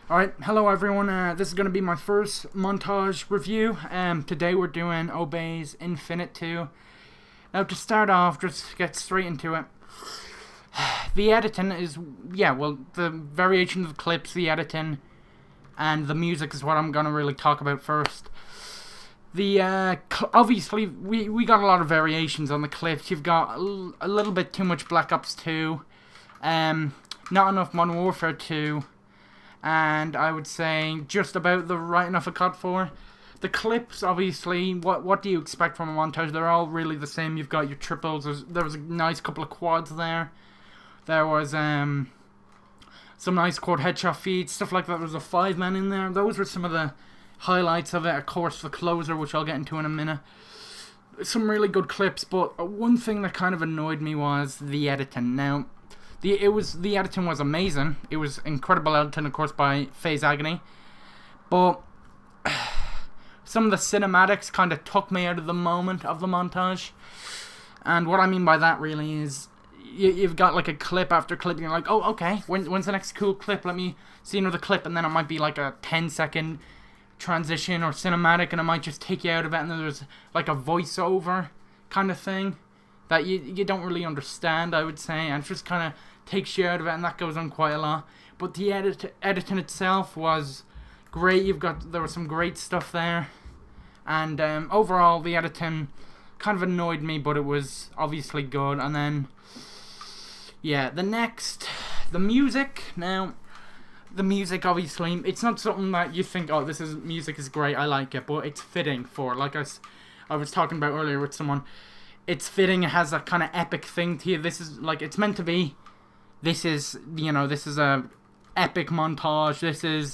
Alright, hello everyone, this is going to be my first montage review. Today we're doing Obey's Infinite 2. Now to start off, just get straight into it. The editing is, the variation of the clips, the editing, and the music is what I'm going to really talk about first. Obviously, we got a lot of variations on the clips. You've got a little bit too much Black Ops 2, not enough Modern Warfare 2, and I would say just about the right enough of COD 4. The clips, obviously, what do you expect from a montage? They're all really the same. You've got your triples. There was a nice couple of quads there. There was some nice quad headshot feeds, stuff like that. There was a 5-man in there. Those were some of the highlights of it. Of course, the closer, which I'll get into in a minute. Some really good clips, but one thing that kind of annoyed me was the editing. Now, the editing was amazing. It was incredible editing, of course, by FaZe Agony. But some of the cinematics kind of took me out of the moment of the montage. And what I mean by that really is you've got like a clip after clip, and you're like, oh, okay, when's the next cool clip? Let me see another clip, and then it might be like a 10-second transition or cinematic, and it might just take you out of it, and then there's like a voiceover kind of thing that you don't really understand, I would say, and it just kind of takes you out of it, and that goes on quite a lot. But the editing itself was great. There was some great stuff there, and overall the editing kind of annoyed me, but it was obviously good. And then the music. Now, the music, obviously, it's not something that you think, oh, music is great, I like it, but it's fitting for, like I was talking about earlier with someone, it's fitting, it has a kind of epic thing to you. This is, like, it's meant to be, this is a epic montage, this is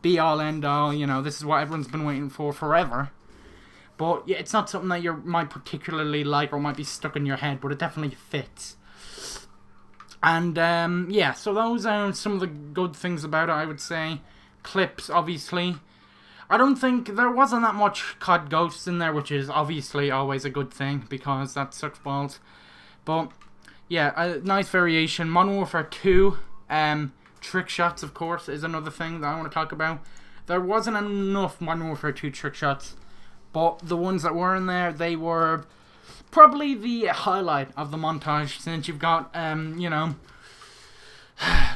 be all end all, this is what everyone's been waiting for forever. But, yeah, it's not something that you might particularly like or might be stuck in your head, but it definitely fits. And, so those are some of the good things about it, I would say. Clips, obviously. I don't think there wasn't that much COD Ghosts in there, which is obviously always a good thing, because that sucks balls. But, yeah, a nice variation. Modern Warfare 2, trick shots, of course, is another thing that I want to talk about. There wasn't enough Modern Warfare 2 trick shots, but the ones that were in there, they were probably the highlight of the montage, since you've got,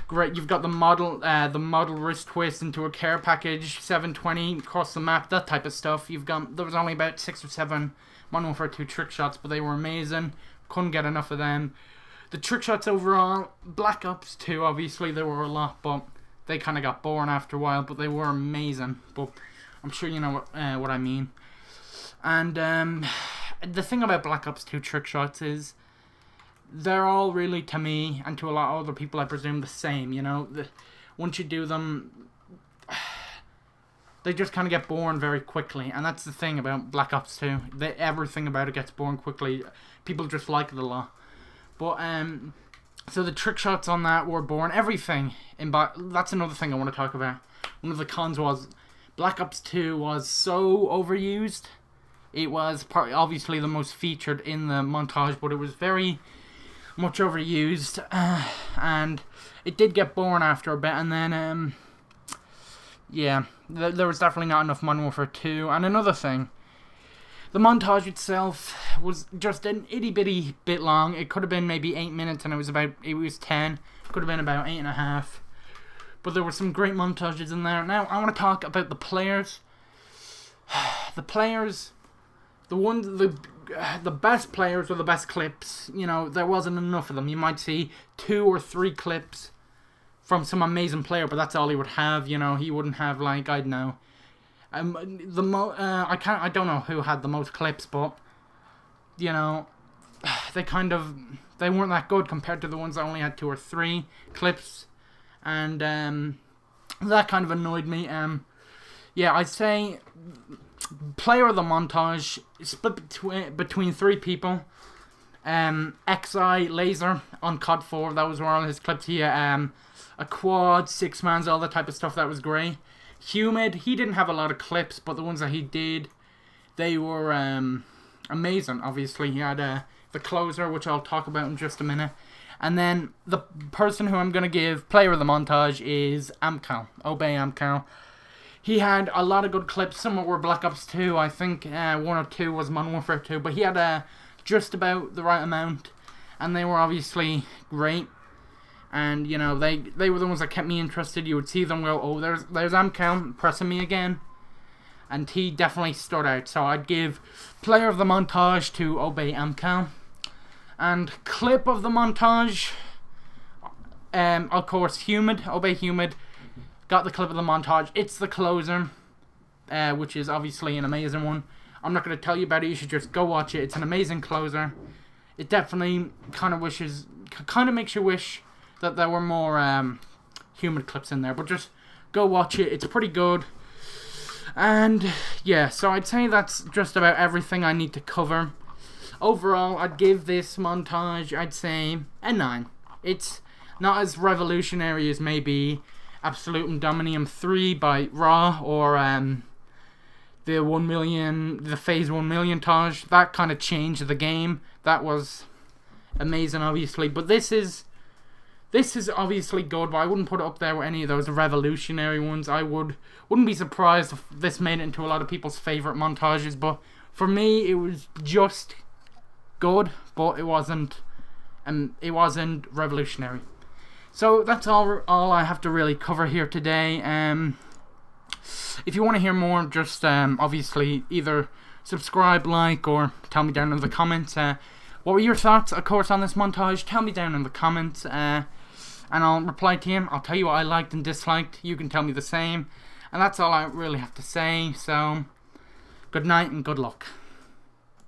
great. You've got the model wrist twist into a care package, 720 across the map, that type of stuff. There was only about 6 or 7 Modern Warfare 2 trick shots, but they were amazing. Couldn't get enough of them. The trick shots overall, Black Ops 2, obviously there were a lot, but they kind of got boring after a while. But they were amazing. But I'm sure you know what I mean. And the thing about Black Ops 2 trick shots is they're all really, to me, and to a lot of other people, I presume, the same, once you do them, they just kind of get boring very quickly, and that's the thing about Black Ops 2. Everything about it gets boring quickly. People just like it a lot. But, so the trick shots on that were boring. Everything, that's another thing I want to talk about. One of the cons was Black Ops 2 was so overused. It was obviously the most featured in the montage, but it was very much overused, and it did get boring after a bit. And then, there was definitely not enough Modern Warfare 2. And another thing, the montage itself was just an itty bitty bit long. It could have been maybe 8 minutes, and it was 10. Could have been about 8.5. But there were some great montages in there. Now I want to talk about the players. The players. The best players or the best clips, there wasn't enough of them. You might see 2 or 3 clips from some amazing player, but that's all he would have. He wouldn't have, like, I don't know. I don't know who had the most clips, but they weren't that good compared to the ones that only had 2 or 3 clips, and that kind of annoyed me. I'd say player of the montage split between 3 people. XI Laser on COD 4, that was one of his clips here. A quad, 6-mans, all that type of stuff, that was great. Humid, he didn't have a lot of clips, but the ones that he did, they were amazing. Obviously, he had the closer, which I'll talk about in just a minute. And then the person who I'm going to give player of the montage is Amcal, Obey Amcal. He had a lot of good clips. Some were Black Ops 2. I think 1 or 2 was Modern Warfare 2. But he had just about the right amount. And they were obviously great. And, you know, they were the ones that kept me interested. You would see them go, oh, there's Amcal pressing me again. And he definitely stood out. So I'd give player of the montage to Obey Amcal. And clip of the montage, of course, Humid, Obey Humid. Got the clip of the montage. It's the closer, which is obviously an amazing one. I'm not going to tell you about it. You should just go watch it. It's an amazing closer. It definitely kind of makes you wish that there were more Humid clips in there. But just go watch it. It's pretty good. And yeah, so I'd say that's just about everything I need to cover. Overall, I'd give this montage, I'd say, a 9. It's not as revolutionary as maybe Absolutum Dominium 3 by Raw or the Phase 1 million Taj. That kind of changed the game. That was amazing, obviously. But this is obviously good, but I wouldn't put it up there with any of those revolutionary ones. I wouldn't be surprised if this made it into a lot of people's favorite montages. But for me, it was just good, but it wasn't revolutionary. So that's all I have to really cover here today. If you want to hear more, just obviously either subscribe, like, or tell me down in the comments. What were your thoughts, of course, on this montage? Tell me down in the comments, and I'll reply to you. I'll tell you what I liked and disliked. You can tell me the same. And that's all I really have to say. So, good night and good luck.